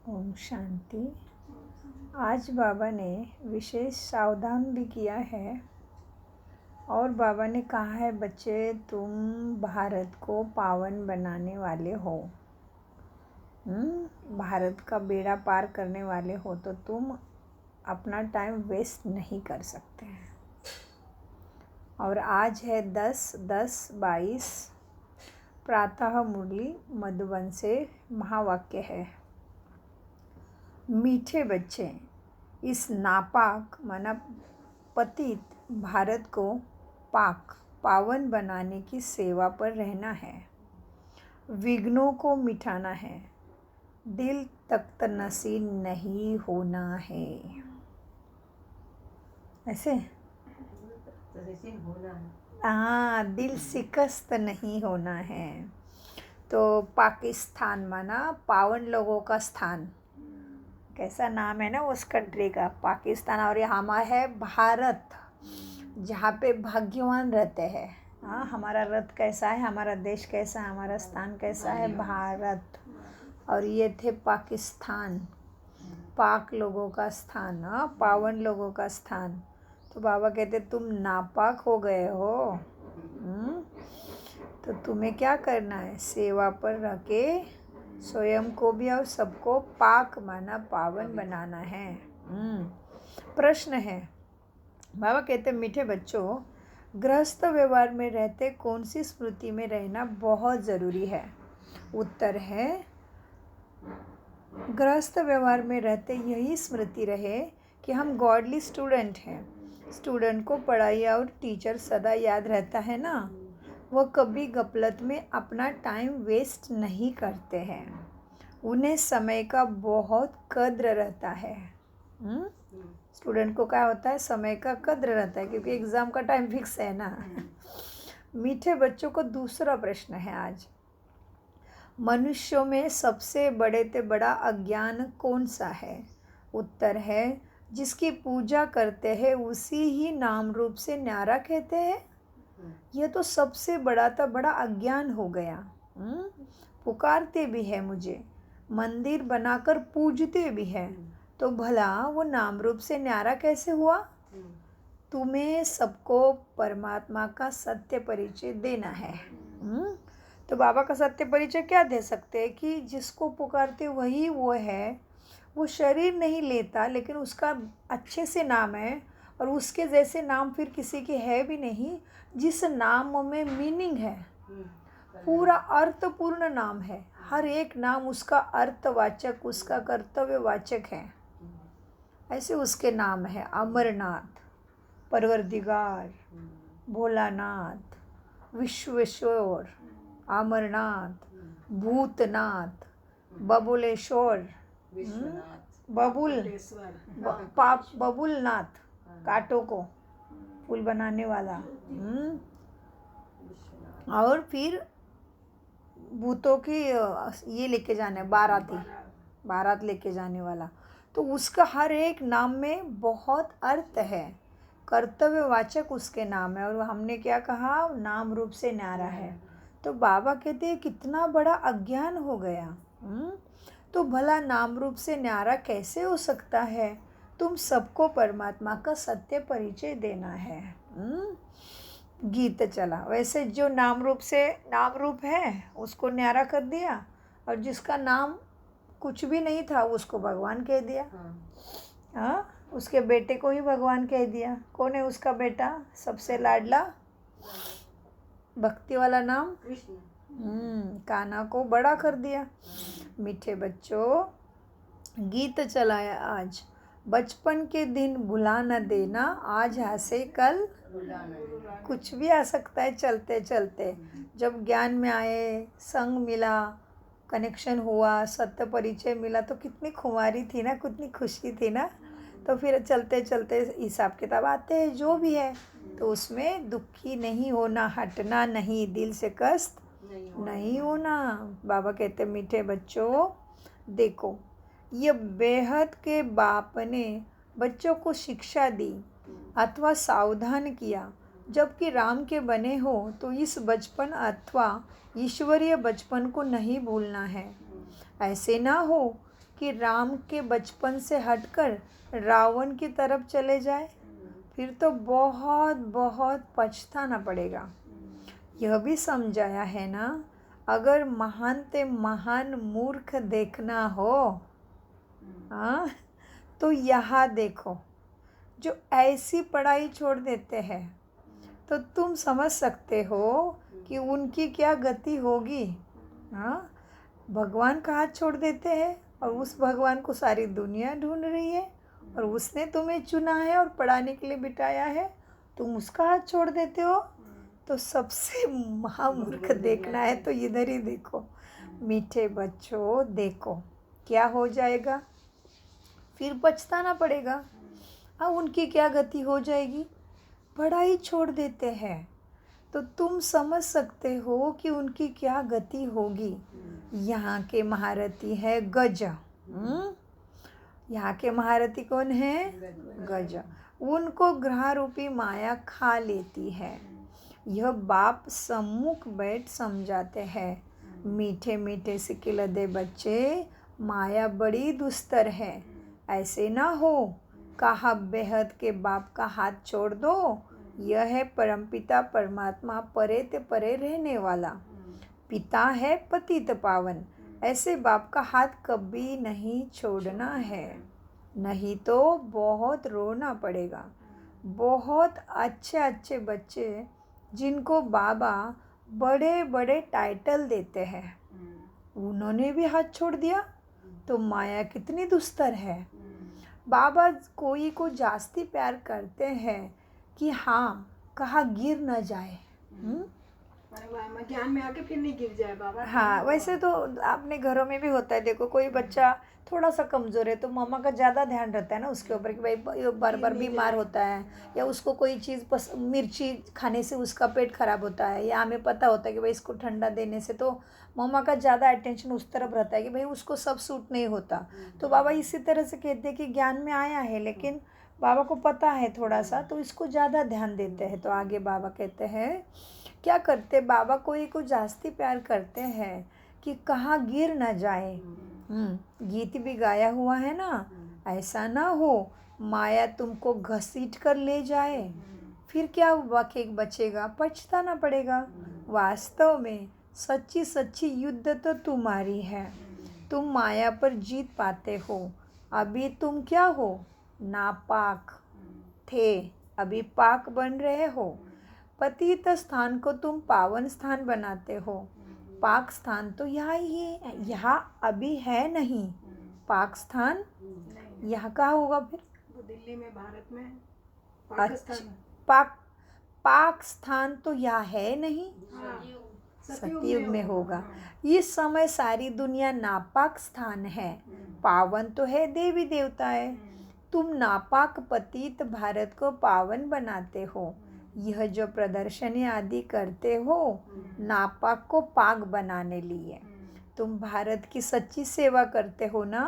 ओम शांति। आज बाबा ने विशेष सावधान भी किया है और बाबा ने कहा है, बच्चे तुम भारत को पावन बनाने वाले हो, भारत का बेड़ा पार करने वाले हो, तो तुम अपना टाइम वेस्ट नहीं कर सकते हैं। और आज है 10/10/22 प्रातः मुरली मधुबन से महावाक्य है। मीठे बच्चे, इस नापाक माना पतित भारत को पावन बनाने की सेवा पर रहना है, विघ्नों को मिटाना है, दिल तख्तनसी नहीं होना है। ऐसे हाँ, दिल शिकस्त नहीं होना है। तो पाकिस्तान माना पावन लोगों का स्थान, कैसा नाम है ना उस कंट्री का, पाकिस्तान। और यहाँ है भारत, जहाँ पे भाग्यवान रहते हैं। हाँ, हमारा रथ कैसा है, हमारा देश कैसा है, हमारा स्थान कैसा है, भारत। और ये थे पाकिस्तान, पाक लोगों का स्थान, पावन लोगों का स्थान। तो बाबा कहते तुम नापाक हो गए हो, तो तुम्हें क्या करना है, सेवा पर रह के स्वयं को भी और सबको पाक माना पावन बनाना है। प्रश्न है, बाबा कहते मीठे बच्चों, गृहस्थ व्यवहार में रहते कौन सी स्मृति में रहना बहुत ज़रूरी है? उत्तर है, गृहस्थ व्यवहार में रहते यही स्मृति रहे कि हम गॉडली स्टूडेंट हैं। स्टूडेंट को पढ़ाई और टीचर सदा याद रहता है ना, वह कभी गफलत में अपना टाइम वेस्ट नहीं करते हैं, उन्हें समय का बहुत कद्र रहता है। स्टूडेंट को क्या होता है, समय का कद्र रहता है, क्योंकि एग्ज़ाम का टाइम फिक्स है ना। मीठे बच्चों को दूसरा प्रश्न है आज, मनुष्यों में सबसे बड़े से बड़ा अज्ञान कौन सा है? उत्तर है, जिसकी पूजा करते हैं उसी ही नाम रूप से न्यारा कहते हैं। यह तो सबसे बड़ा अज्ञान हो गया। पुकारते भी है मुझे, मंदिर बनाकर पूजते भी है, तो भला वो नाम रूप से न्यारा कैसे हुआ? तुम्हें सबको परमात्मा का सत्य परिचय देना है। तो बाबा का सत्य परिचय क्या दे सकते हैं कि जिसको पुकारते वही वो है, वो शरीर नहीं लेता, लेकिन उसका अच्छे से नाम है, और उसके जैसे नाम फिर किसी के है भी नहीं, जिस नाम में मीनिंग है, पूरा अर्थपूर्ण नाम है। हर एक नाम उसका अर्थवाचक, उसका कर्तव्यवाचक है। ऐसे उसके नाम है, अमरनाथ, परवरदिगार, भोलानाथ, विश्वेश्वर, अमरनाथ, भूतनाथ, बबुलेश्वर, बबुलनाथ, कांटों को फूल बनाने वाला, और फिर भूतों की ये लेके जाने, बारात लेके जाने वाला। तो उसका हर एक नाम में बहुत अर्थ है, कर्तव्यवाचक उसके नाम है। और हमने क्या कहा, नाम रूप से न्यारा है। तो बाबा कहते हैं कितना बड़ा अज्ञान हो गया। तो भला नाम रूप से न्यारा कैसे हो सकता है? तुम सबको परमात्मा का सत्य परिचय देना है। गीत चला, वैसे जो नाम रूप है उसको न्यारा कर दिया, और जिसका नाम कुछ भी नहीं था उसको भगवान कह दिया। उसके बेटे को ही भगवान कह दिया। कौन है उसका बेटा? सबसे लाडला, भक्ति वाला नाम कृष्ण। कान्हा को बड़ा कर दिया। मीठे बच्चों, गीत चलाया आज, बचपन के दिन भुला न देना, आज हंसे कल कुछ भी आ सकता है चलते चलते। जब ज्ञान में आए, संग मिला, कनेक्शन हुआ, सत्य परिचय मिला, तो कितनी खुमारी थी ना, कितनी खुशी थी ना। तो फिर चलते चलते हिसाब किताब आते हैं, जो भी है, तो उसमें दुखी नहीं होना, हटना नहीं, दिल से कष्ट नहीं होना। बाबा कहते मीठे बच्चों, देखो ये बेहद के बाप ने बच्चों को शिक्षा दी अथवा सावधान किया, जबकि राम के बने हो तो इस बचपन अथवा ईश्वरीय बचपन को नहीं भूलना है। ऐसे ना हो कि राम के बचपन से हटकर रावण की तरफ चले जाए, फिर तो बहुत बहुत पछताना पड़ेगा। यह भी समझाया है ना, अगर महान ते महान मूर्ख देखना हो, हाँ, तो यहाँ देखो, जो ऐसी पढ़ाई छोड़ देते हैं, तो तुम समझ सकते हो कि उनकी क्या गति होगी। हाँ, भगवान का हाथ छोड़ देते हैं और उस भगवान को सारी दुनिया ढूंढ रही है, और उसने तुम्हें चुना है और पढ़ाने के लिए बिठाया है, तुम उसका हाथ छोड़ देते हो। तो सबसे महामूर्ख देखना है तो इधर ही देखो। मीठे बच्चों, देखो क्या हो जाएगा, फिर पछताना पड़ेगा। अब उनकी क्या गति हो जाएगी, पढ़ाई छोड़ देते हैं, तो तुम समझ सकते हो कि उनकी क्या गति होगी। यहाँ के महारथी है गज। यहाँ के महारथी कौन है, गज। उनको ग्रह रूपी माया खा लेती है। यह बाप सम्मुख बैठ समझाते हैं, मीठे मीठे सिकिलदे बच्चे, माया बड़ी दुस्तर है, ऐसे ना हो। कहा बेहद के बाप का हाथ छोड़ दो, यह है परमपिता परमात्मा, परे ते परे रहने वाला। पिता है पतित पावन, ऐसे बाप का हाथ कभी नहीं छोड़ना है, नहीं तो बहुत रोना पड़ेगा। बहुत अच्छे अच्छे बच्चे जिनको बाबा बड़े बड़े टाइटल देते हैं, उन्होंने भी हाथ छोड़ दिया, तो माया कितनी दुस्तर है। बाबा कोई को जास्ती प्यार करते हैं कि हाँ, कहा गिर न जाए, ज्ञान में आके फिर नहीं गिर जाए बाबा। हाँ, वैसे तो अपने घरों में भी होता है। देखो, कोई बच्चा थोड़ा सा कमज़ोर है तो मम्मा का ज़्यादा ध्यान रहता है ना उसके ऊपर, कि भाई ये बार बार बीमार होता है, या उसको कोई चीज़ मिर्ची खाने से उसका पेट खराब होता है, या हमें पता होता है कि भाई इसको ठंडा देने से, तो मम्मा का ज़्यादा अटेंशन उस तरफ रहता है कि भाई उसको सब सूट नहीं होता। तो बाबा इसी तरह से कहते हैं कि ज्ञान में आया है, लेकिन बाबा को पता है थोड़ा सा, तो इसको ज़्यादा ध्यान देते हैं। तो आगे बाबा कहते हैं, क्या करते बाबा कोई को जास्ती प्यार करते हैं कि कहाँ गिर न जाए। गीत भी गाया हुआ है ना, ऐसा ना हो माया तुमको घसीट कर ले जाए, फिर क्या वाकई बचेगा, पछताना पड़ेगा। वास्तव में सच्ची सच्ची युद्ध तो तुम्हारी है, तुम माया पर जीत पाते हो। अभी तुम क्या हो, नापाक थे, अभी पाक बन रहे हो। पतित स्थान को तुम पावन स्थान बनाते हो। पाक स्थान तो यहाँ ही है, यहाँ अभी है नहीं। पाक स्थान यहाँ कहाँ होगा फिर, वो दिल्ली में, भारत में, अच्छा, पाकिस्तान। पाक स्थान तो यहाँ है नहीं, सतयुग में होगा। इस समय सारी दुनिया नापाक स्थान है, पावन तो है देवी देवताएं। तुम नापाक पतित भारत को पावन बनाते हो। यह जो प्रदर्शनी आदि करते हो, नापाक को पाक बनाने लिए। तुम भारत की सच्ची सेवा करते हो ना।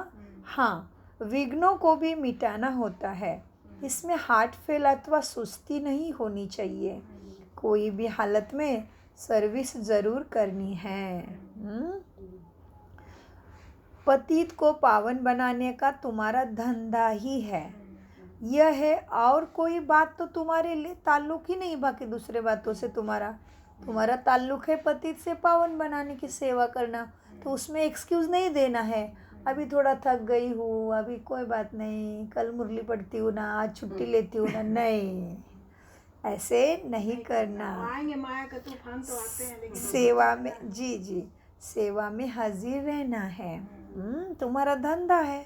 हाँ, विघ्नों को भी मिटाना होता है, इसमें हार्ट फेल अथवा सुस्ती नहीं होनी चाहिए। कोई भी हालत में सर्विस ज़रूर करनी है। पतित को पावन बनाने का तुम्हारा धंधा ही है, यह है, और कोई बात तो तुम्हारे लिए ताल्लुक ही नहीं। बाकी दूसरे बातों से तुम्हारा ताल्लुक है पतित से पावन बनाने की सेवा करना, तो उसमें एक्सक्यूज़ नहीं देना है। अभी थोड़ा थक गई हूँ, अभी कोई बात नहीं, कल मुरली पढ़ती हूँ ना, आज छुट्टी लेती हूँ ना, नहीं, ऐसे नहीं करना। आएंगे माया का तूफान तो आते हैं, लेकिन सेवा में, जी, सेवा में हाजिर रहना है। तुम्हारा धंधा है,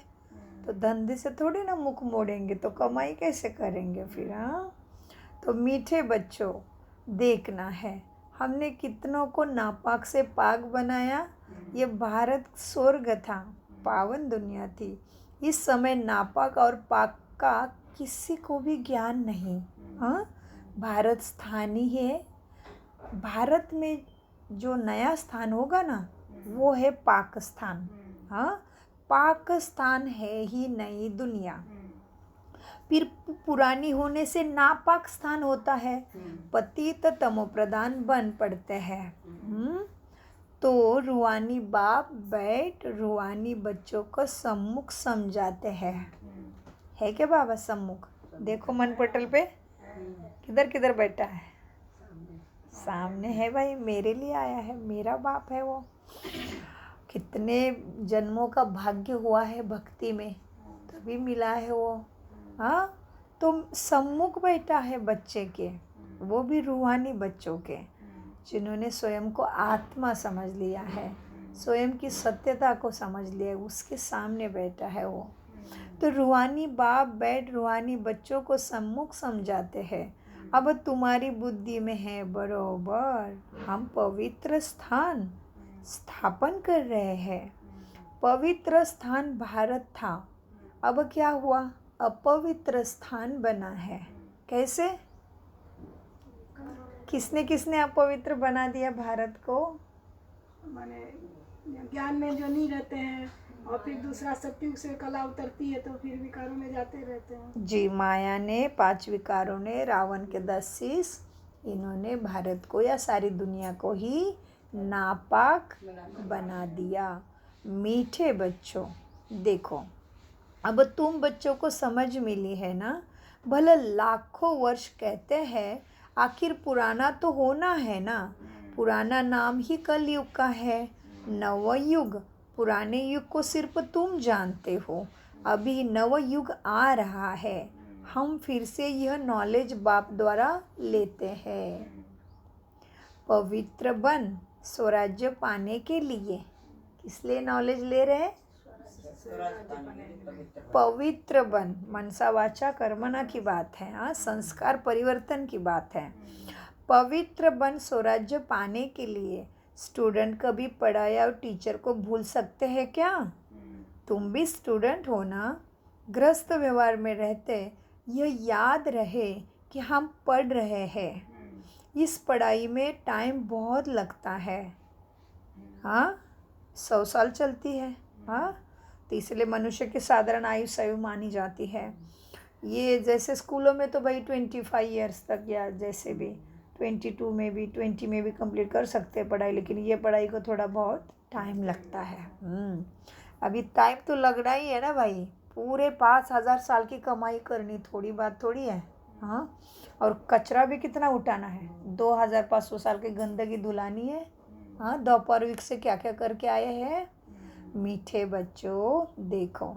तो धंधे से थोड़ी ना मुख मोड़ेंगे, तो कमाई कैसे करेंगे फिर। हाँ, तो मीठे बच्चों, देखना है हमने कितनों को नापाक से पाक बनाया। ये भारत स्वर्ग था, पावन दुनिया थी। इस समय नापाक और पाक का किसी को भी ज्ञान नहीं। हाँ, भारत स्थान ही है। भारत में जो नया स्थान होगा ना, वो है पाकिस्तान। हाँ, पाकिस्तान है ही नई दुनिया। फिर पुरानी होने से नापाक स्थान होता है, पतित तमो प्रधान बन पड़ते हैं। तो रूहानी बाप बैठ रूहानी बच्चों को सम्मुख समझाते हैं। है क्या बाबा सम्मुख? देखो मन पटल पे किधर किधर बैठा है? सामने है भाई, मेरे लिए आया है, मेरा बाप है वो। कितने जन्मों का भाग्य हुआ है भक्ति में, तभी मिला है वो। हाँ, तो सम्मुख बैठा है बच्चे के, वो भी रूहानी बच्चों के, जिन्होंने स्वयं को आत्मा समझ लिया है, स्वयं की सत्यता को समझ लिया है, उसके सामने बैठा है वो। तो रूहानी बाप बैठ रूहानी बच्चों को सम्मुख समझाते हैं। अब तुम्हारी बुद्धि में है बरोबर, हम पवित्र स्थान स्थापन कर रहे हैं। पवित्र स्थान भारत था, अब क्या हुआ? अपवित्र स्थान बना है। कैसे? किसने किसने अपवित्र बना दिया भारत को? माने ज्ञान में जो नहीं रहते हैं, और फिर दूसरा सत्युग से कला उतरती है तो फिर विकारों में जाते रहते हैं। जी, माया ने, 5 विकारों ने, रावण के 10 शीश, इन्होंने भारत को या सारी दुनिया को ही नापाक बना दिया। मीठे बच्चों, देखो अब तुम बच्चों को समझ मिली है ना। भले लाखों वर्ष कहते हैं, आखिर पुराना तो होना है ना। पुराना नाम ही कलयुग का है, नवयुग। पुराने युग को सिर्फ तुम जानते हो, अभी नवयुग आ रहा है। हम फिर से यह नॉलेज बाप द्वारा लेते हैं। पवित्र बन स्वराज्य पाने के लिए, किस लिए नॉलेज ले रहे हैं? पवित्र बन, मनसा वाचा कर्मणा की बात है। हाँ, संस्कार परिवर्तन की बात है। पवित्र बन स्वराज्य पाने के लिए स्टूडेंट कभी पढ़ाई और टीचर को भूल सकते हैं क्या? तुम भी स्टूडेंट हो ना। गृहस्थ व्यवहार में रहते यह याद रहे कि हम पढ़ रहे हैं। इस पढ़ाई में टाइम बहुत लगता है। हाँ, 100 साल चलती है। हाँ, तो इसलिए मनुष्य की साधारण आयु सही मानी जाती है। ये जैसे स्कूलों में तो भाई 25 ईयर्स तक, या जैसे भी 22 में भी 20 में भी कंप्लीट कर सकते हैं पढ़ाई, लेकिन ये पढ़ाई को थोड़ा बहुत टाइम लगता है। अभी टाइम तो लगना ही है ना भाई, पूरे 5,000 साल की कमाई करनी थोड़ी बात थोड़ी है। हाँ, और कचरा भी कितना उठाना है, 2,500 साल की गंदगी धुलानी है। हाँ, दोपहर वीक से क्या क्या करके आए हैं। मीठे बच्चों देखो,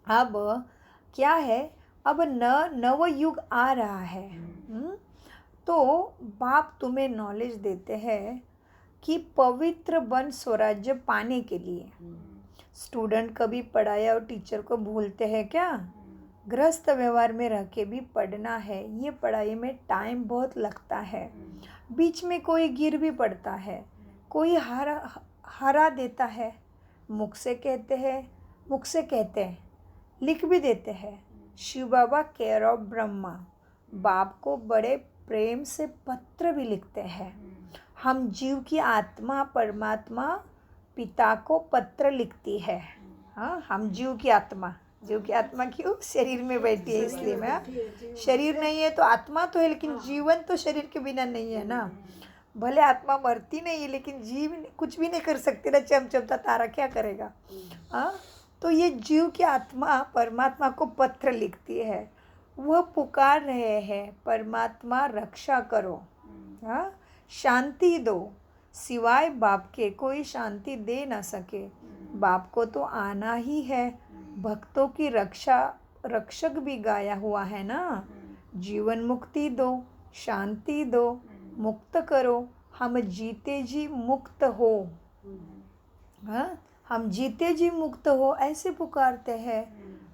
अब क्या है, अब नव युग आ रहा है। तो बाप तुम्हें नॉलेज देते हैं कि पवित्र बन स्वराज्य पाने के लिए। स्टूडेंट कभी पढ़ाई और टीचर को भूलते हैं क्या? गृहस्थ व्यवहार में रह के भी पढ़ना है। ये पढ़ाई में टाइम बहुत लगता है, बीच में कोई गिर भी पड़ता है, कोई हरा देता है। मुख से कहते हैं, लिख भी देते हैं। शिव बाबा केयर ऑफ ब्रह्मा बाप को बड़े प्रेम से पत्र भी लिखते हैं। हम जीव की आत्मा परमात्मा पिता को पत्र लिखती है। हाँ, हम जीव की आत्मा क्यों? शरीर में बैठी है इसलिए। मैं शरीर नहीं है तो आत्मा तो है, लेकिन जीवन तो शरीर के बिना नहीं है ना। भले आत्मा मरती नहीं है, लेकिन जीव कुछ भी नहीं कर सकती ना, चमचमता तारा क्या करेगा। हाँ, तो ये जीव की आत्मा परमात्मा को पत्र लिखती है। वह पुकार रहे हैं, परमात्मा रक्षा करो, हाँ, शांति दो। सिवाय बाप के कोई शांति दे ना सके। बाप को तो आना ही है। भक्तों की रक्षक भी गाया हुआ है ना। जीवन मुक्ति दो, शांति दो, मुक्त करो, हम जीते जी मुक्त हो। हाँ, हम जीते जी मुक्त हो, ऐसे पुकारते हैं।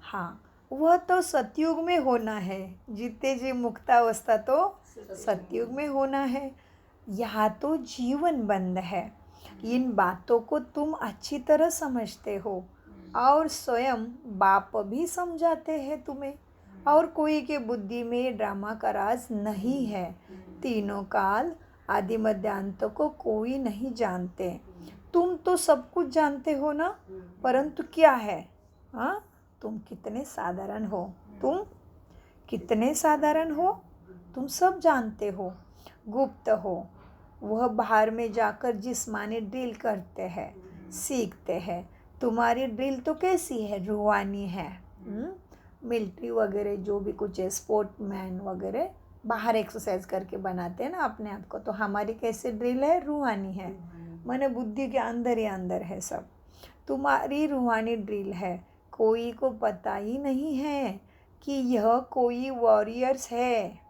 हाँ, वह तो सतयुग में होना है। जीते जी मुक्तावस्था तो सतयुग में होना है। यहाँ तो जीवन बंद है। इन बातों को तुम अच्छी तरह समझते हो, और स्वयं बाप भी समझाते हैं तुम्हें। और कोई के बुद्धि में ड्रामा का राज नहीं है। तीनों काल आदि मध्यांत को कोई नहीं जानते। तुम तो सब कुछ जानते हो ना, परंतु क्या है? हाँ, तुम कितने साधारण हो। तुम कितने साधारण हो, तुम सब जानते हो, गुप्त हो। वह बाहर में जाकर जिस्मानी ड्रिल करते हैं, सीखते हैं। तुम्हारी ड्रिल तो कैसी है? रूहानी है। मिलिट्री वगैरह जो भी कुछ है, स्पोर्टमैन वगैरह बाहर एक्सरसाइज करके बनाते हैं ना अपने आप को, तो हमारी कैसे ड्रिल है? रूहानी है। माने बुद्धि के अंदर ही अंदर है सब। तुम्हारी रूहानी ड्रिल है। कोई को पता ही नहीं है कि यह कोई वॉरियर्स है।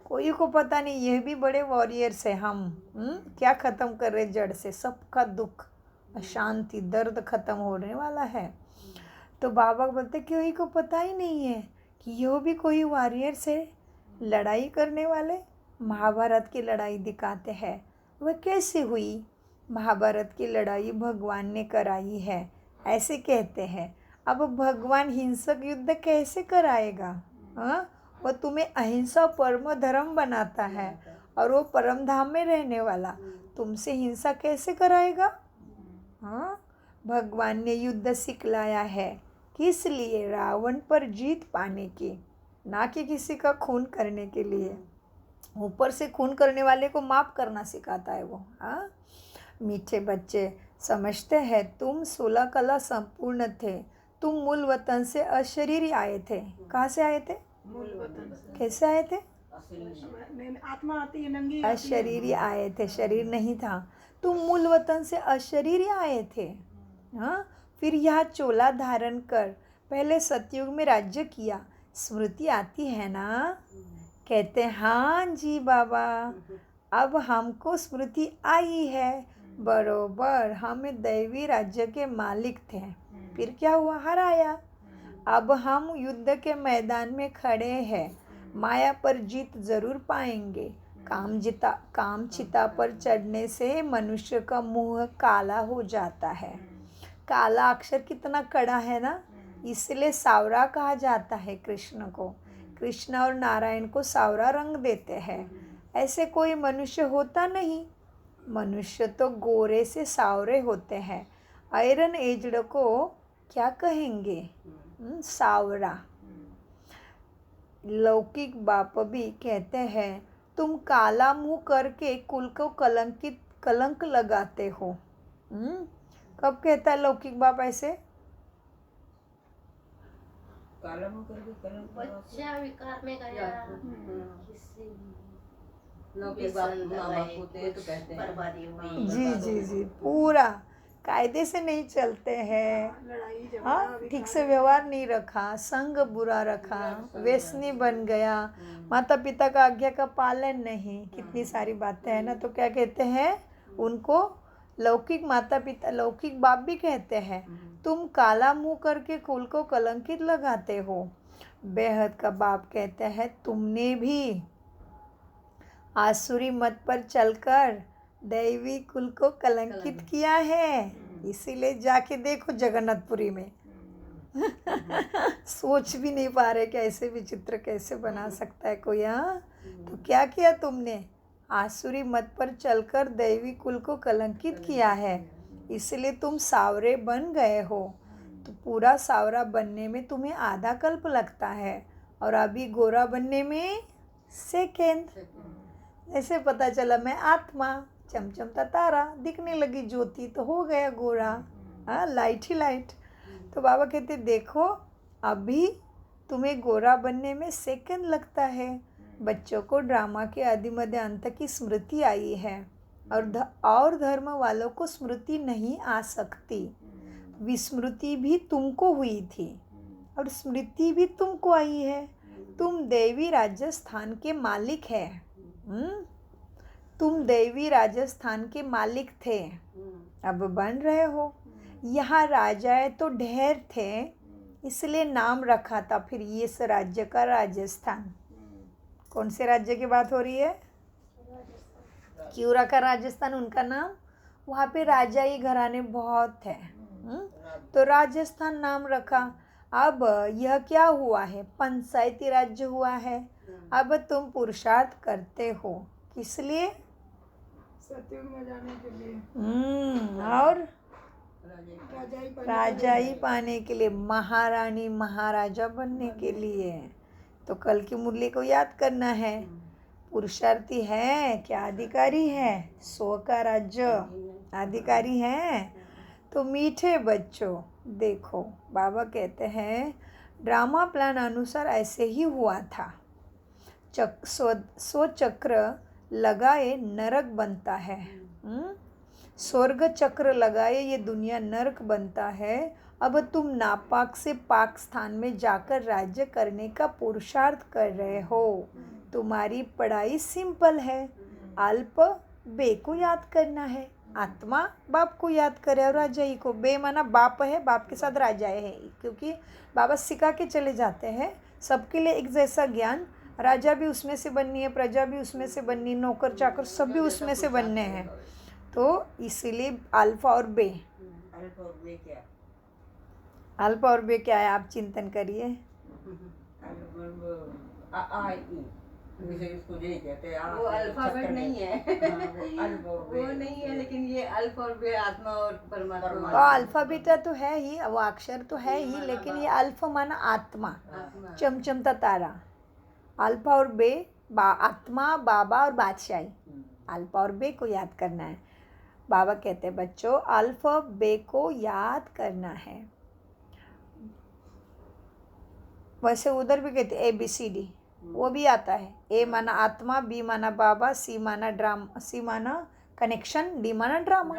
कोई को पता नहीं, यह भी बड़े वॉरियर्स है हम। क्या ख़त्म कर रहे जड़ से, सबका दुख, अशांति, दर्द ख़त्म होने वाला है। तो बाबा बोलते कोई को पता ही नहीं है कि यह भी कोई वॉरियर्स है, लड़ाई करने वाले। महाभारत की लड़ाई दिखाते हैं। वह कैसे हुई? महाभारत की लड़ाई भगवान ने कराई है, ऐसे कहते हैं। अब भगवान हिंसक युद्ध कैसे कराएगा? वो तुम्हें अहिंसा परम धर्म बनाता है और वो परम धाम में रहने वाला तुमसे हिंसा कैसे कराएगा? भगवान ने युद्ध सिखलाया है, किस लिए? रावण पर जीत पाने की, ना कि किसी का खून करने के लिए। ऊपर से खून करने वाले को माफ़ करना सिखाता है वो। मीठे बच्चे समझते हैं तुम 16 कला संपूर्ण थे। तुम मूल वतन से अशरीरी आए थे। कहाँ से आए थे? मूल वतन से। कैसे आए थे? आत्मा आती है नंगी। अशरीरी आए थे, शरीर नहीं था। तुम मूल वतन से अशरीरी आए थे। फिर यह चोला धारण कर पहले सतयुग में राज्य किया। स्मृति आती है ना? कहते हैं हाँ जी बाबा, अब हमको स्मृति आई है। बरोबर, हम दैवी राज्य के मालिक थे। फिर क्या हुआ? हराया। अब हम युद्ध के मैदान में खड़े हैं। माया पर जीत जरूर पाएंगे। काम चिता पर चढ़ने से मनुष्य का मुंह काला हो जाता है। काला अक्षर कितना कड़ा है ना, इसलिए सावरा कहा जाता है कृष्ण को। कृष्ण और नारायण को सावरा रंग देते हैं। ऐसे कोई मनुष्य होता नहीं। मनुष्य तो गोरे से सावरे होते हैं। आयरन एजड को क्या कहेंगे? सावरा। लौकिक बाप भी कहते हैं तुम काला मुंह करके कुल को कलंक लगाते हो। कब कहता है लौकिक बाप ऐसे? काला मुंह करके कलंक बच्चा विकार में गया, लौकिक बाप माँ बाप होते हैं तो कहते हैं बर्बादी हुई। जी जी जी, पूरा कायदे से नहीं चलते हैं। लड़ाई झगड़ा हाँ, ठीक से व्यवहार नहीं रखा, संग बुरा रखा, व्यसनी बन गया, माता पिता का आज्ञा का पालन नहीं, कितनी सारी बातें हैं ना। तो क्या कहते हैं उनको? लौकिक माता पिता, लौकिक बाप भी कहते हैं तुम काला मुंह करके कुल को कलंकित लगाते हो। बेहद का बाप कहते हैं तुमने भी आसुरी मत पर चलकर दैवी कुल को कलंकित किया है। इसीलिए जाके देखो जगन्नाथपुरी में। सोच भी नहीं पा रहे कि ऐसे विचित्र कैसे बना सकता है कोई। तो क्या किया तुमने? आसुरी मत पर चलकर दैवी कुल को कलंकित किया है, इसलिए तुम सावरे बन गए हो। तो पूरा सावरा बनने में तुम्हें आधा कल्प लगता है और अभी गोरा बनने में सेकेंड। ऐसे पता चला मैं आत्मा, चमचमता तारा, दिखने लगी ज्योति, तो हो गया गोरा। लाइट ही लाइट। तो बाबा कहते देखो अभी तुम्हें गोरा बनने में सेकंड लगता है। बच्चों को ड्रामा के आदि मध्य अंत की स्मृति आई है और धर्म वालों को स्मृति नहीं आ सकती। विस्मृति भी तुमको हुई थी और स्मृति भी तुमको आई है। तुम देवी राजस्थान के मालिक है। तुम देवी राजस्थान के मालिक थे, अब बन रहे हो। यहाँ राजाएं तो ढेर थे, इसलिए नाम रखा था फिर इस राज्य का राजस्थान। कौन से राज्य की बात हो रही है? क्यूरा का राजस्थान उनका नाम। वहाँ पे राजाई घराने बहुत थे, तो राजस्थान नाम रखा। अब यह क्या हुआ है? पंचायती राज्य हुआ है। अब तुम पुरुषार्थ करते हो, किस लिए? सतयुग में जाने के लिए और राजाई पाने के लिए, महारानी महाराजा बनने के लिए। तो कल की मुरली को याद करना है। पुरुषार्थी है क्या अधिकारी है? सो का राज्य अधिकारी है। तो मीठे बच्चों देखो, बाबा कहते हैं ड्रामा प्लान अनुसार ऐसे ही हुआ था। सो चक्र लगाए नरक बनता है। स्वर्ग चक्र लगाए ये दुनिया नरक बनता है। अब तुम नापाक से पाक स्थान में जाकर राज्य करने का पुरुषार्थ कर रहे हो। तुम्हारी पढ़ाई सिंपल है। अल्प बे को याद करना है। आत्मा बाप को याद करे और राजाई को। बे माना बाप है, बाप के साथ राजाए है, क्योंकि बाबा सिखा के चले जाते हैं सबके लिए एक जैसा ज्ञान। राजा भी उसमें से बननी है, प्रजा भी उसमें से बननी, नौकर चाकर सब भी उसमें से बनने हैं। तो इसीलिए अल्फा और बे। अल्फ और बे क्या? अल्फा और बे क्या है आप चिंतन करिए। आ आ ई जैसे इसको ये कहते हैं। वो अल्फाबेट नहीं है। अल्फ और बे वो नहीं है, लेकिन ये अल्फ और बे आत्मा और परमात्मा। और अल्फा बीटा तो है ही, वो अक्षर तो है ही, लेकिन ये अल्फा माना आत्मा, चमचमता तारा। अल्फा और बे आत्मा, बाबा और बादशाही। अल्फा और बे को याद करना है। बाबा कहते हैं बच्चों अल्फा बे को याद करना है। वैसे उधर भी कहते ABCD, वो भी आता है। ए माना आत्मा, बी माना बाबा, सी माना ड्रामा, सी माना कनेक्शन, डी माना ड्रामा।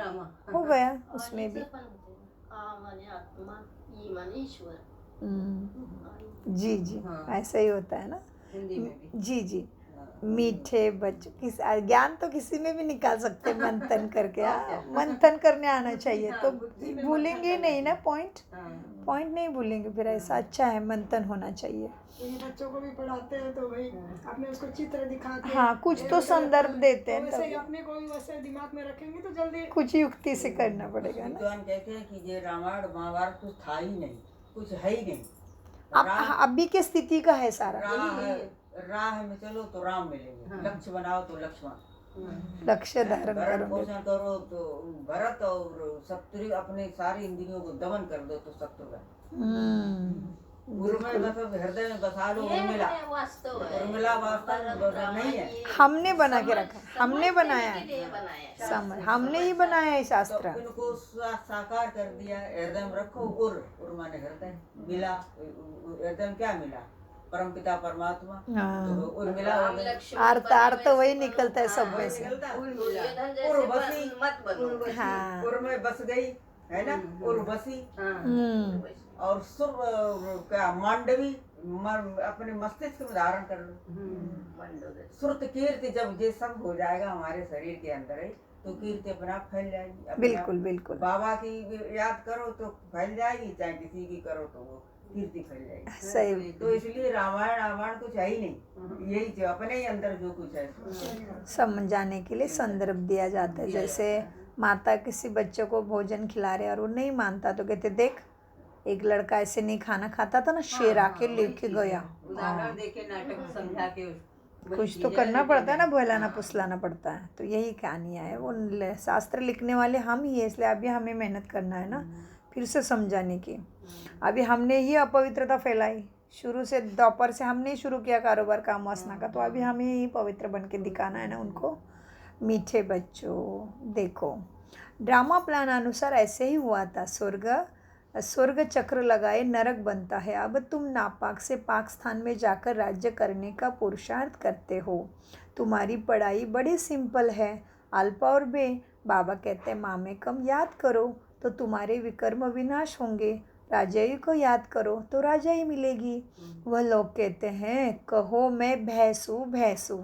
हो गया उसमें भी। आ माने आत्मा, ई माने ईश्वर। जी जी, ऐसा ही होता है ना। हिंदी में भी। जी जी, मीठे बच्चों किस ज्ञान तो किसी में भी निकाल सकते हैं मंथन करके। मंथन करने आना चाहिए तो भूलेंगे नहीं ना, पॉइंट नहीं भूलेंगे फिर। ऐसा अच्छा है, मंथन होना चाहिए। ये बच्चों को भी पढ़ाते हैं तो भाई अपने उसको चित्र दिखा के हाँ, कुछ तो संदर्भ देते हैं, वैसे ही तब अपने को भी वैसे दिमाग में रखेंगे तो जल्दी कुछ युक्ति से करना पड़ेगा ना। विद्वान कहते हैं कि ये रामायण महाभारत कुछ था ही नहीं, कुछ है ही नहीं। अब अभी की स्थिति का है सारा। राह में चलो तो राम मिलेंगे, लक्ष्य बनाओ तो लक्ष्मण, लक्ष्य धारण भरण करोगे। पोषण करो तो भरत, और शत्रु अपने सारी इंद्रियों को दमन कर दो तो शत्रुघ्न। उर्मिला मतलब हृदय में बसा लो। उर्मिला वास्तव है। उर्मिला वास्तव में बसा नहीं है, हमने बना के रखा, हमने बनाया के लिए है, बनाया। समझ हमने ही बनाया है तो शास्त्र। इनको साकार कर दिया। हृदय में रखो। उर माने हृदय मिला। हृदय में क्या मिला? परम पिता परमात्मा। तो उर्मिला हो गई। अर्थ वही निकलता है सब में से। दुर्योधन जैसे उर्वशी मत बनो। हाँ। उर में बस गई है ना, उर्वशी। और सुर क्या मांडवी अपने मस्तिष्क में धारण कर लो। सुरत कीर्ति जब ये सब हो जाएगा हमारे शरीर के अंदर है तो कीर्ति अपने आप फैल जाएगी। अपने बिल्कुल आप बिल्कुल। बाबा की याद करो तो फैल जाएगी, चाहे किसी की करो तो वो कीर्ति फैल जाएगी। सही। तो इसलिए रामायण कुछ है ही नहीं, यही जो अपने ही अंदर जो कुछ है समझाने के लिए संदर्भ दिया जाता है। जैसे माता किसी बच्चे को भोजन खिला रहे और वो नहीं मानता तो कहते देख एक लड़का ऐसे नहीं खाना खाता था ना, शेर आके लेके गया। उदाहरण देके नाटक समझा के कुछ तो करना पड़ता है ना, बहलाना फुसलाना पड़ता है। तो यही कहानियाँ है। वो शास्त्र लिखने वाले हम ही है, इसलिए अभी हमें मेहनत करना है ना फिर से समझाने की। अभी हमने ही अपवित्रता फैलाई, शुरू से दोपहर से हमने ही शुरू किया कारोबार काम वासना का, तो अभी हमें ही पवित्र बन के दिखाना है ना उनको। मीठे बच्चों देखो, ड्रामा प्लान अनुसार ऐसे ही हुआ था। स्वर्ग चक्र लगाए नरक बनता है। अब तुम नापाक से पाक स्थान में जाकर राज्य करने का पुरुषार्थ करते हो। तुम्हारी पढ़ाई बड़ी सिंपल है। अल्पा और बे, बाबा कहते हैं मामे कम याद करो तो तुम्हारे विकर्म विनाश होंगे। राजाई को याद करो तो राजाई मिलेगी। वह लोग कहते हैं कहो मैं भैंसू भैंसू।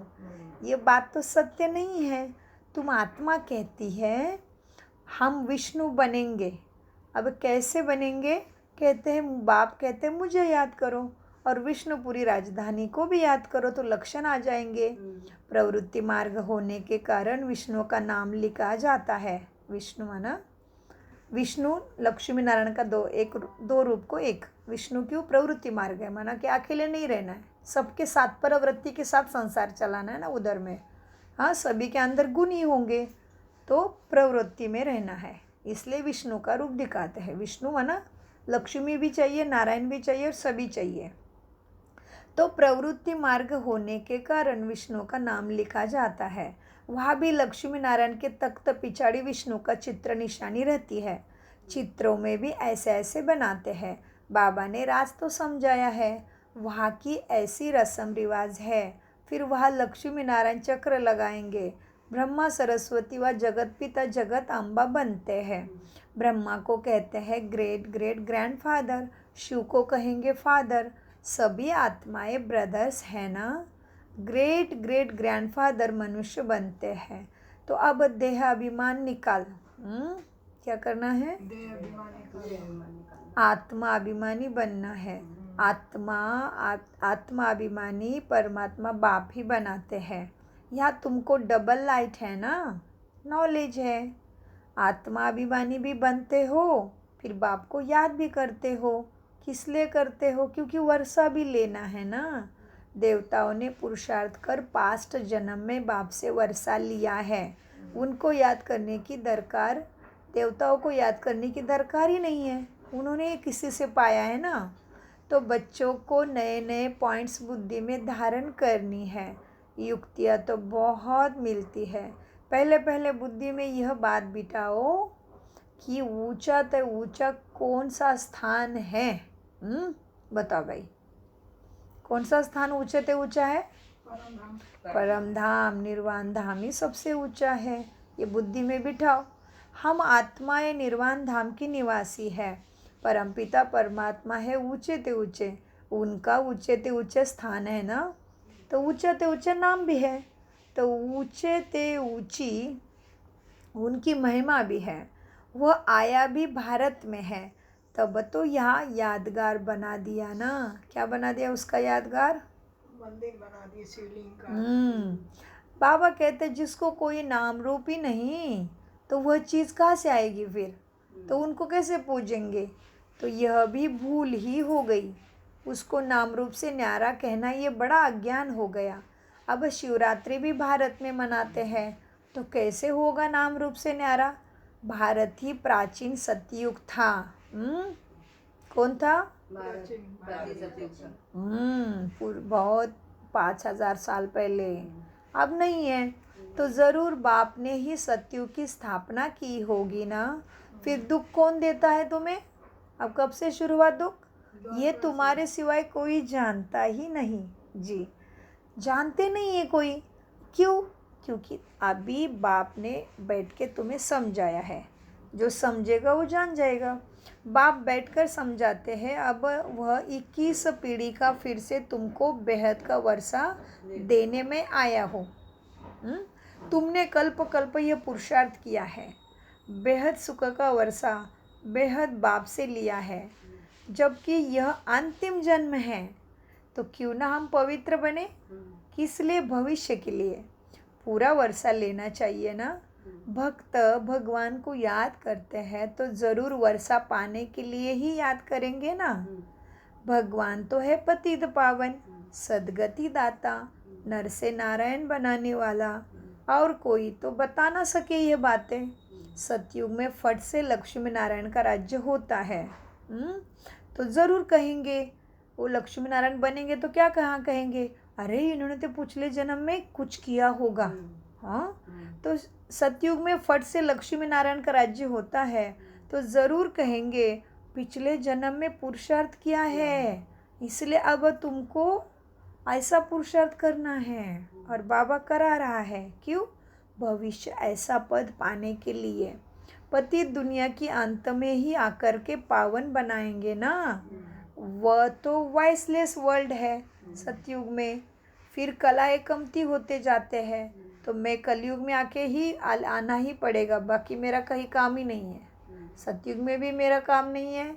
ये बात तो सत्य नहीं है। तुम आत्मा कहती है हम विष्णु बनेंगे। अब कैसे बनेंगे? कहते हैं बाप कहते हैं मुझे याद करो और विष्णुपुरी राजधानी को भी याद करो तो लक्षण आ जाएंगे। प्रवृत्ति मार्ग होने के कारण विष्णु का नाम लिखा जाता है। विष्णु माना विष्णु लक्ष्मी नारायण का दो रूप को एक। विष्णु क्यों? प्रवृत्ति मार्ग है, माना कि अकेले नहीं रहना है, सबके साथ परवृत्ति के साथ संसार चलाना है ना उधर में। हाँ, सभी के अंदर गुण ही होंगे तो प्रवृत्ति में रहना है, इसलिए विष्णु का रूप दिखाते हैं। विष्णु माना लक्ष्मी भी चाहिए, नारायण भी चाहिए और सभी चाहिए। तो प्रवृत्ति मार्ग होने के कारण विष्णु का नाम लिखा जाता है। वहाँ भी लक्ष्मी नारायण के तख्त पिछाड़ी विष्णु का चित्र निशानी रहती है। चित्रों में भी ऐसे ऐसे बनाते हैं। बाबा ने राज तो समझाया है, वहाँ की ऐसी रस्म रिवाज है। फिर वहाँ लक्ष्मी नारायण चक्र लगाएंगे। ब्रह्मा सरस्वती व जगत पिता जगत अम्बा बनते हैं। ब्रह्मा को कहते हैं ग्रेट ग्रेट ग्रैंडफादर, शिव को कहेंगे फादर। सभी आत्माएं ब्रदर्स हैं ना। ग्रेट ग्रेट ग्रैंडफादर मनुष्य बनते हैं। तो अब देह अभिमान निकाल। क्या करना है? देह अभिमानी का आत्मा अभिमानी बनना है। आत्मा अभिमानी परमात्मा बाप ही बनाते हैं। यहाँ तुमको डबल लाइट है ना, नॉलेज है। आत्मा अभिमानी भी बनते हो, फिर बाप को याद भी करते हो। किस लिए करते हो? क्योंकि वर्षा भी लेना है ना। देवताओं ने पुरुषार्थ कर पास्ट जन्म में बाप से वर्षा लिया है। उनको याद करने की दरकार, देवताओं को याद करने की दरकार ही नहीं है, उन्होंने ये किसी से पाया है ना। तो बच्चों को नए नए पॉइंट्स बुद्धि में धारण करनी है। युक्तियाँ तो बहुत मिलती है। पहले पहले बुद्धि में यह बात बिठाओ कि ऊंचा तो ऊंचा कौन सा स्थान है। बताओ भाई, कौन सा स्थान ऊंचे ते ऊंचा है? परम धाम, निर्वाण धाम ही सबसे ऊंचा है। ये बुद्धि में बिठाओ। हम आत्माएं निर्वाण धाम की निवासी है। परमपिता परमात्मा है ऊंचे ते ऊंचे, उनका ऊंचे ते ऊंचे स्थान है ना। तो ऊंचे ते ऊंचे नाम भी है। तो ऊंचे ते ऊंची उनकी महिमा भी है। वह आया भी भारत में है, तब तो यहाँ यादगार बना दिया ना। क्या बना दिया उसका यादगार? मंदिर बना दिए शिवलिंग का। बाबा कहते जिसको कोई नाम रूप ही नहीं, तो वह चीज़ कहाँ से आएगी फिर? तो उनको कैसे पूजेंगे? तो यह भी भूल ही हो गई। उसको नाम रूप से न्यारा कहना ये बड़ा अज्ञान हो गया। अब शिवरात्रि भी भारत में मनाते हैं, तो कैसे होगा नाम रूप से न्यारा? भारत ही प्राचीन सतयुग था। कौन था? बहुत 5000 साल पहले। अब नहीं है, तो ज़रूर बाप ने ही सतयुग की स्थापना की होगी ना। फिर दुख कौन देता है तुम्हें? अब कब से शुरू हुआ दुख? ये तुम्हारे सिवाय कोई जानता ही नहीं जी, जानते नहीं है कोई। क्यों? क्योंकि अभी बाप ने बैठ के तुम्हें समझाया है। जो समझेगा वो जान जाएगा। बाप बैठकर समझाते हैं। अब वह 21 पीढ़ी का फिर से तुमको बेहद का वर्षा देने में आया हो। तुमने कल्प कल्प यह पुरुषार्थ किया है, बेहद सुख का वर्षा बेहद बाप से लिया है। जबकि यह अंतिम जन्म है, तो क्यों ना हम पवित्र बने? किस लिए? भविष्य के लिए। पूरा वर्षा लेना चाहिए ना। भक्त भगवान को याद करते हैं तो ज़रूर वर्षा पाने के लिए ही याद करेंगे ना। भगवान तो है पतित पावन, सदगति दाता, नर से नारायण बनाने वाला, और कोई तो बता ना सके ये बातें। सतयुग में फट से लक्ष्मी नारायण का राज्य होता है। तो ज़रूर कहेंगे, वो लक्ष्मी नारायण बनेंगे तो क्या कहाँ कहेंगे, अरे इन्होंने तो पिछले जन्म में कुछ किया होगा। हाँ, तो सतयुग में फट से लक्ष्मी नारायण का राज्य होता है, तो ज़रूर कहेंगे पिछले जन्म में पुरुषार्थ किया है, इसलिए अब तुमको ऐसा पुरुषार्थ करना है। और बाबा करा रहा है। क्यों? भविष्य ऐसा पद पाने के लिए। पति दुनिया की अंत में ही आकर के पावन बनाएंगे ना। वह तो वॉइसलेस वर्ल्ड है सतयुग में। फिर कलाएं कमती होते जाते हैं, तो मैं कलयुग में आके ही आना ही पड़ेगा, बाकी मेरा कहीं काम ही नहीं है। सतयुग में भी मेरा काम नहीं है,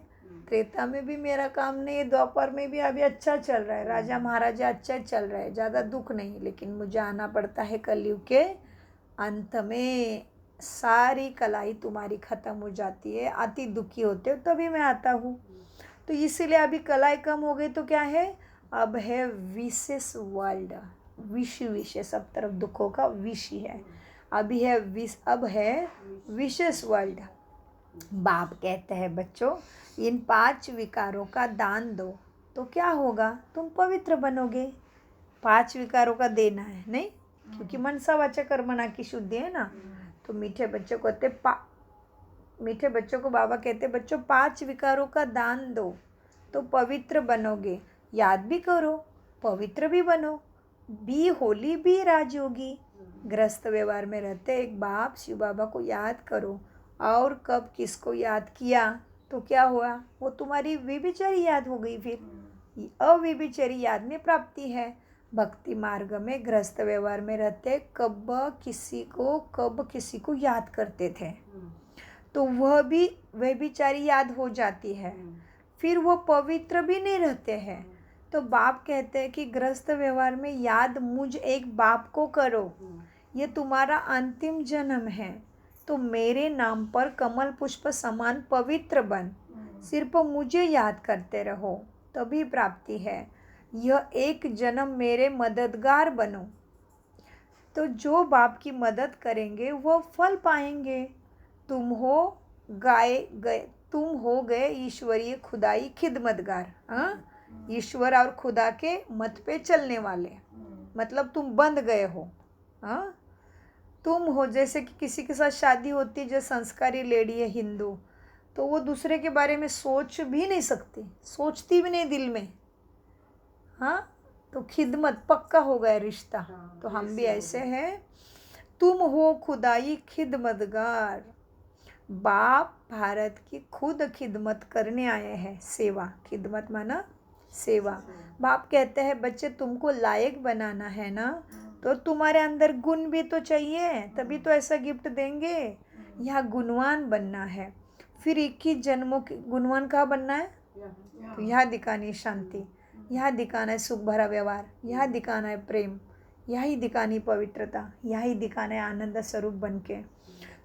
त्रेता में भी मेरा काम नहीं है, द्वापर में भी अभी अच्छा चल रहा है, राजा महाराजा अच्छा चल रहा है, ज़्यादा दुख नहीं। लेकिन मुझे आना पड़ता है कलयुग के अंत में। सारी कलाई तुम्हारी ख़त्म हो जाती है, अति दुखी होते हो तभी मैं आता हूँ। तो इसीलिए अभी कलाई कम हो गई तो क्या है, अब है विशेष वर्ल्ड। विष सब तरफ दुखों का विष ही है। अभी है अब है विशेष वर्ल्ड। बाप कहते हैं बच्चों, इन 5 विकारों का दान दो तो क्या होगा, तुम पवित्र बनोगे। 5 विकारों का देना है, नहीं, क्योंकि मनसा वाचा कर्मणा की शुद्धि है ना। तो मीठे बच्चों को बाबा कहते बच्चों 5 विकारों का दान दो तो पवित्र बनोगे। याद भी करो, पवित्र भी बनो, बी होली बी राजयोगी। गृहस्थ व्यवहार में रहते एक बाप शिव बाबा को याद करो। और कब किसको याद किया तो क्या हुआ, वो तुम्हारी व्यभिचारी याद हो गई। फिर अव्यभिचारी याद में प्राप्ति है। भक्ति मार्ग में गृहस्थ व्यवहार में रहते कब किसी को याद करते थे तो वह भी व्यभिचारी याद हो जाती है, फिर वो पवित्र भी नहीं रहते हैं। तो बाप कहते हैं कि गृहस्थ व्यवहार में याद मुझ एक बाप को करो, ये तुम्हारा अंतिम जन्म है। तो मेरे नाम पर कमल पुष्प समान पवित्र बन, सिर्फ मुझे याद करते रहो, तभी प्राप्ति है। यह एक जन्म मेरे मददगार बनो। तो जो बाप की मदद करेंगे वह फल पाएंगे। तुम हो गए ईश्वरीय खुदाई खिदमतगार। ईश्वर और खुदा के मत पे चलने वाले, मतलब तुम बंध गए हो। तुम हो जैसे कि किसी के साथ शादी होती है, जो संस्कारी लेडी है हिंदू, तो वो दूसरे के बारे में सोच भी नहीं सकती, सोचती भी नहीं दिल में। तो खिदमत पक्का हो गया रिश्ता। तो हम भी ऐसे हैं। तुम हो खुदाई खिदमतगार। बाप भारत की खुद खिदमत करने आए हैं। सेवा, खिदमत माना सेवा। बाप कहते हैं बच्चे तुमको लायक बनाना है ना, तो तुम्हारे अंदर गुण भी तो चाहिए, तभी तो ऐसा गिफ्ट देंगे। यहाँ गुणवान बनना है। फिर 21 जन्मों के गुणवान कहाँ बनना है, तो यहाँ दिखानी शांति, यहाँ दिखाना है सुख भरा व्यवहार, यहाँ दिखाना है प्रेम, यही दिखानी पवित्रता, यही दिखाना है आनंद स्वरूप बन के।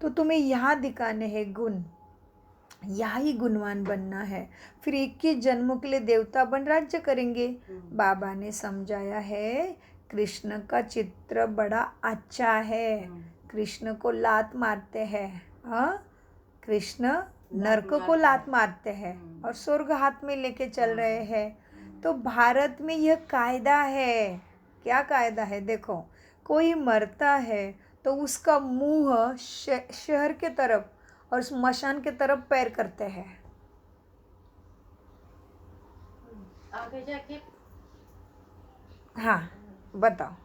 तो तुम्हें यहाँ दिखाने हैं गुण, यही गुणवान बनना है। फिर 21 जन्मों के लिए देवता बन राज्य करेंगे। बाबा ने समझाया है कृष्ण का चित्र बड़ा अच्छा है। कृष्ण को लात मारते हैं, कृष्ण नरक को लात मारते हैं और स्वर्ग हाथ में लेके चल रहे हैं। तो भारत में यह कायदा है। क्या कायदा है, देखो, कोई मरता है तो उसका मुंह शहर के तरफ और स्मशान के तरफ पैर करते हैं। आगे जाके हाँ बताओ,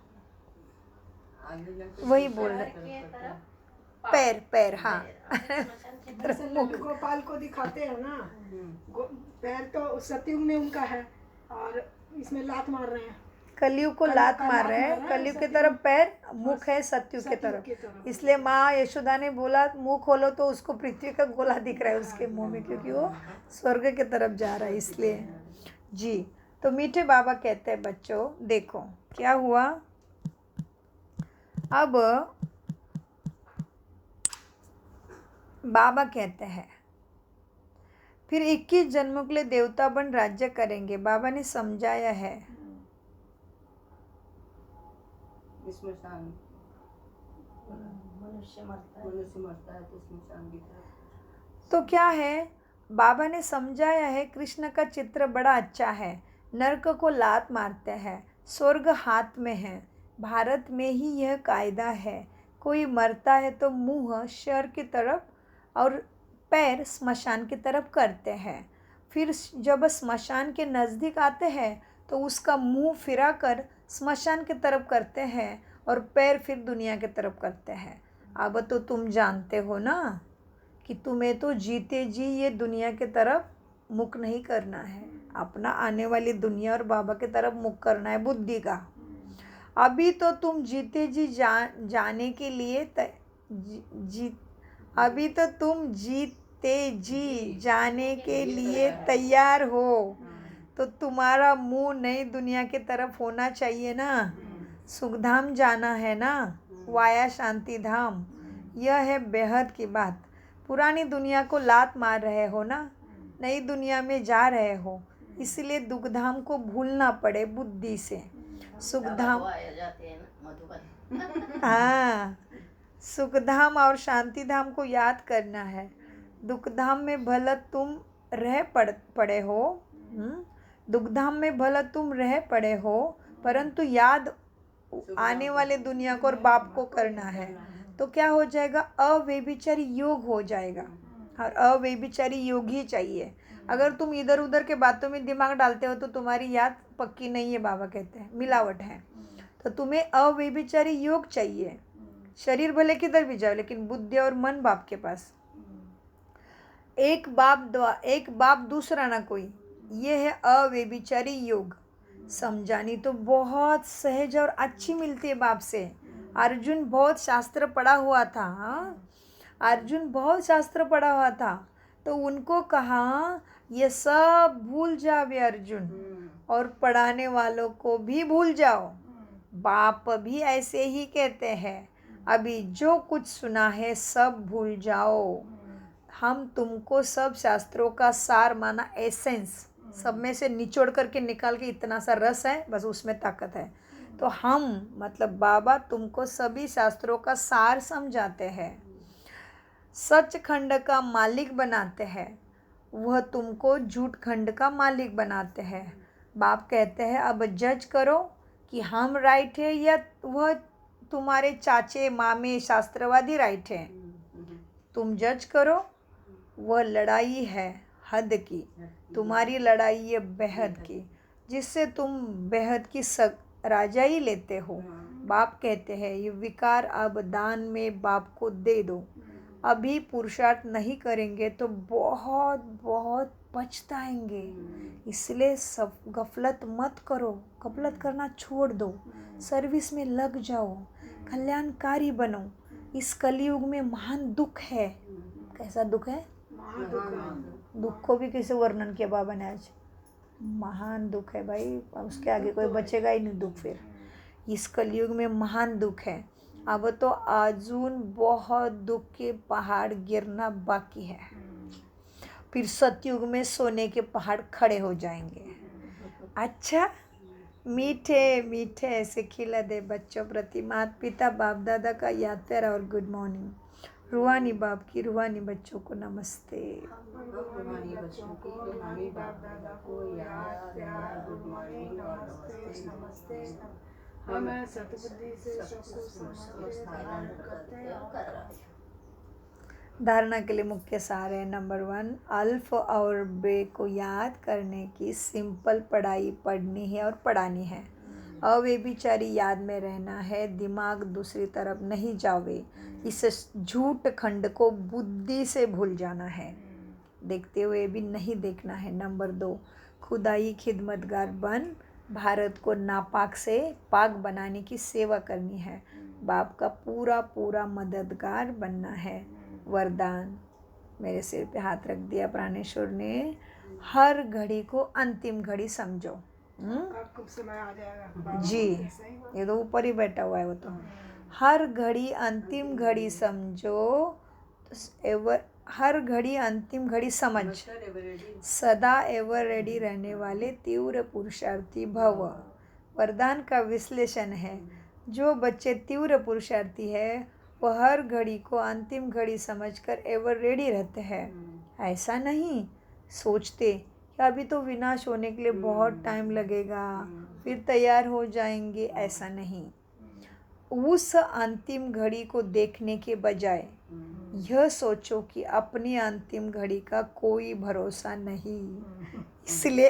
वही बोल रहे, के तरफ पैर हाँ जैसे लड्डू गोपाल को दिखाते हैं ना, पैर तो सतयुग में उनका है और इसमें लात मार रहे हैं। कलयुग को लात मार रहे हैं, कलयुग की तरफ पैर, मुख है सतयुग की तरफ। इसलिए माँ यशोदा ने बोला मुंह खोलो, तो उसको पृथ्वी का गोला दिख रहा है उसके मुंह में, क्योंकि वो स्वर्ग की तरफ जा रहा है इसलिए। जी, तो मीठे बाबा कहते हैं बच्चों देखो क्या हुआ। अब बाबा कहते हैं फिर 21 जन्मों के लिए देवता बन राज्य करेंगे। बाबा ने समझाया है मनुष्य मरता है तो स्मशान की तरफ। तो क्या है, बाबा ने समझाया है कृष्ण का चित्र बड़ा अच्छा है। नरक को लात मारते हैं, स्वर्ग हाथ में है। भारत में ही यह कायदा है, कोई मरता है तो मुंह शहर की तरफ और पैर स्मशान की तरफ करते हैं। फिर जब स्मशान के नज़दीक आते हैं तो उसका मुंह फिरा कर स्मशान की तरफ करते हैं और पैर फिर दुनिया की तरफ करते हैं। अब तो तुम जानते हो ना कि तुम्हें तो जीते जी ये दुनिया की तरफ मुख नहीं करना है, अपना आने वाली दुनिया और बाबा की तरफ मुख करना है बुद्धि का। अभी तो तुम जीते जी जाने के लिए अभी तो तुम जीते जी जाने के लिए तैयार हो, तो तुम्हारा मुंह नई दुनिया की तरफ होना चाहिए ना। सुखधाम जाना है ना, वाया शांति धाम। यह है बेहद की बात। पुरानी दुनिया को लात मार रहे हो ना, नई दुनिया में जा रहे हो, इसलिए दुखधाम को भूलना पड़े बुद्धि से। सुखधाम, जाते हैं ना मधुबन। हाँ, सुखधाम और शांति धाम को याद करना है। दुखधाम में भला तुम रह पड़े हो, दुखधाम में भला तुम रह पड़े हो, परंतु याद आने वाले दुनिया को और बाप को करना है, तो क्या हो जाएगा? अव्यभिचारी योग हो जाएगा। और अव्यभिचारी योग ही चाहिए। अगर तुम इधर उधर के बातों में दिमाग डालते हो तो तुम्हारी याद पक्की नहीं है, बाबा कहते हैं, मिलावट है। तो तुम्हें अव्यभिचारी योग चाहिए। शरीर भले किधर भी जाओ, लेकिन बुद्धि और मन बाप के पास। एक बाप दूसरा ना कोई, ये है अव्यभिचारी योग। समझानी तो बहुत सहज और अच्छी मिलती है बाप से। अर्जुन बहुत शास्त्र पढ़ा हुआ था। अर्जुन बहुत शास्त्र पढ़ा हुआ था, तो उनको कहा ये सब भूल जाओ अर्जुन, और पढ़ाने वालों को भी भूल जाओ। बाप भी ऐसे ही कहते हैं, अभी जो कुछ सुना है सब भूल जाओ। हम तुमको सब शास्त्रों का सार माना, एसेंस, सब में से निचोड़ करके निकाल के इतना सा रस है, बस उसमें ताकत है। तो हम मतलब बाबा तुमको सभी शास्त्रों का सार समझाते हैं, सच खंड का मालिक बनाते हैं, वह तुमको झूठ खंड का मालिक बनाते हैं। बाप कहते हैं अब जज करो कि हम राइट है या वह तुम्हारे चाचे मामे शास्त्रवादी राइट है। तुम जज करो। वह लड़ाई है हद की, तुम्हारी लड़ाई है बेहद की, जिससे तुम बेहद की राजाई लेते हो। बाप कहते हैं ये विकार अब दान में बाप को दे दो। अभी पुरुषार्थ नहीं करेंगे तो बहुत बहुत पछताएंगे। इसलिए सब गफलत मत करो, गफलत करना छोड़ दो, सर्विस में लग जाओ, कल्याणकारी बनो। इस कलयुग में महान दुख है। कैसा दुख है? दुख को भी कैसे वर्णन किया बाबा ने आज? महान दुख है भाई, उसके आगे कोई बचेगा ही नहीं दुख। फिर इस कलयुग में महान दुख है। अब तो अजून बहुत दुख के पहाड़ गिरना बाकी है। फिर सतयुग में सोने के पहाड़ खड़े हो जाएंगे। अच्छा, मीठे मीठे ऐसे खिला दे बच्चों प्रति माता पिता बाप दादा का याद प्यारा और गुड मॉर्निंग। रूहानी बाप की रूहानी बच्चों को नमस्ते। रूहानी बच्चों की रूहानी बाप दादा को याद प्यार गुड मॉर्निंग और नमस्ते। हम सतबुद्धि से सबको समझते धारण करते और कर रहे हैं। धारणा के लिए मुख्य सार है। नंबर 1, अल्फ और बे को याद करने की सिंपल पढ़ाई पढ़नी है और पढ़ानी है। अव्यभिचारी याद में रहना है, दिमाग दूसरी तरफ नहीं जावे। इस झूठ खंड को बुद्धि से भूल जाना है, देखते हुए भी नहीं देखना है। नंबर 2, खुदाई खिदमतगार बन भारत को नापाक से पाक बनाने की सेवा करनी है। बाप का पूरा पूरा मददगार बनना है। वरदान, मेरे सिर पे हाथ रख दिया प्राणेश्वर ने, हर घड़ी को अंतिम घड़ी समझो। आपको समय आ जाएगा जी, ये तो ऊपर ही बैठा हुआ है वो तो। हर घड़ी अंतिम घड़ी समझो, हर घड़ी अंतिम घड़ी समझ, सदा एवर रेडी रहने वाले तीव्र पुरुषार्थी भव। वरदान का विश्लेषण है, जो बच्चे तीव्र पुरुषार्थी है वह हर घड़ी को अंतिम घड़ी समझकर एवर रेडी रहते हैं। ऐसा नहीं सोचते कि अभी तो विनाश होने के लिए बहुत टाइम लगेगा, फिर तैयार हो जाएंगे, ऐसा नहीं। उस अंतिम घड़ी को देखने के बजाय यह सोचो कि अपनी अंतिम घड़ी का कोई भरोसा नहीं, इसलिए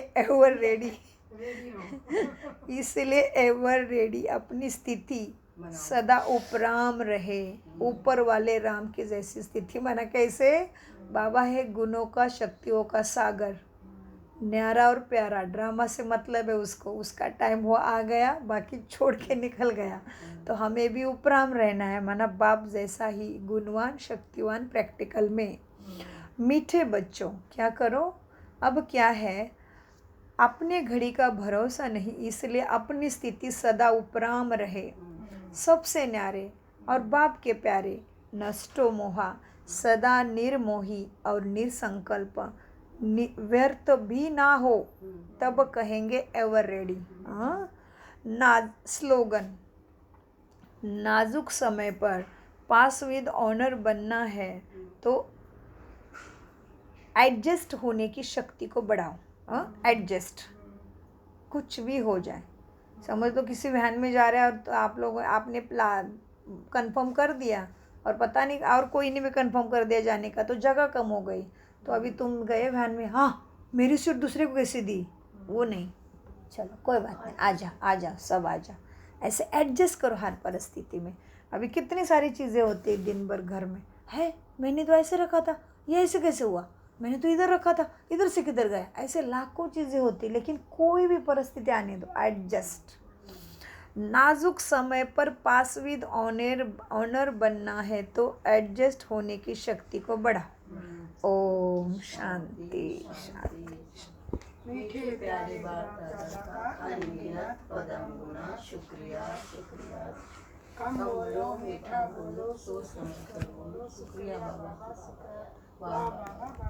एवर रेडी अपनी स्थिति सदा उपराम रहे। ऊपर वाले राम की जैसी स्थिति, माना कैसे? बाबा है गुणों का, शक्तियों का सागर, न्यारा और प्यारा। ड्रामा से मतलब है उसको, उसका टाइम वो आ गया, बाकी छोड़ के निकल गया। तो हमें भी उपराम रहना है, माना बाप जैसा ही गुणवान शक्तिवान प्रैक्टिकल में। मीठे बच्चों, क्या करो? अब क्या है, अपने घड़ी का भरोसा नहीं, इसलिए अपनी स्थिति सदा उपराम रहे। सबसे न्यारे और बाप के प्यारे, नष्टो मोहा, सदा निर्मोही और निसंकल्प, व्यर्थ भी ना हो, तब कहेंगे एवर रेडी। स्लोगन, नाजुक समय पर पास विद ऑनर बनना है तो एडजस्ट होने की शक्ति को बढ़ाओ। एडजस्ट, कुछ भी हो जाए। समझ लो किसी वैन में जा रहा है और तो आप लोग आपने कंफर्म कर दिया और पता नहीं और कोई ने भी कंफर्म कर दिया जाने का, तो जगह कम हो गई। तो अभी तुम गए वैन में, हाँ मेरी सीट दूसरे को कैसे दी, वो नहीं, चलो कोई बात नहीं, आ जा सब आ जा। ऐसे एडजस्ट करो हर परिस्थिति में। अभी कितनी सारी चीज़ें होती है दिन भर घर में, है मैंने तो ऐसे रखा था, ये ऐसे कैसे हुआ, मैंने तो इधर रखा था, इधर से किधर गया, ऐसे लाखों चीज़ें होती, लेकिन कोई भी परिस्थिति आने दो, एडजस्ट। नाजुक समय पर पास विद ऑनर बनना है तो एडजस्ट होने की शक्ति को बढ़ा। ओम शांति शांति। मीठे प्यारे बाप दादा का अनगिनत पदम गुना शुक्रिया शुक्रिया। कम बोलो मीठा बोलो सोच समझ कर बोलो, शुक्रिया बाबा का शुक्रिया। वाह वाह।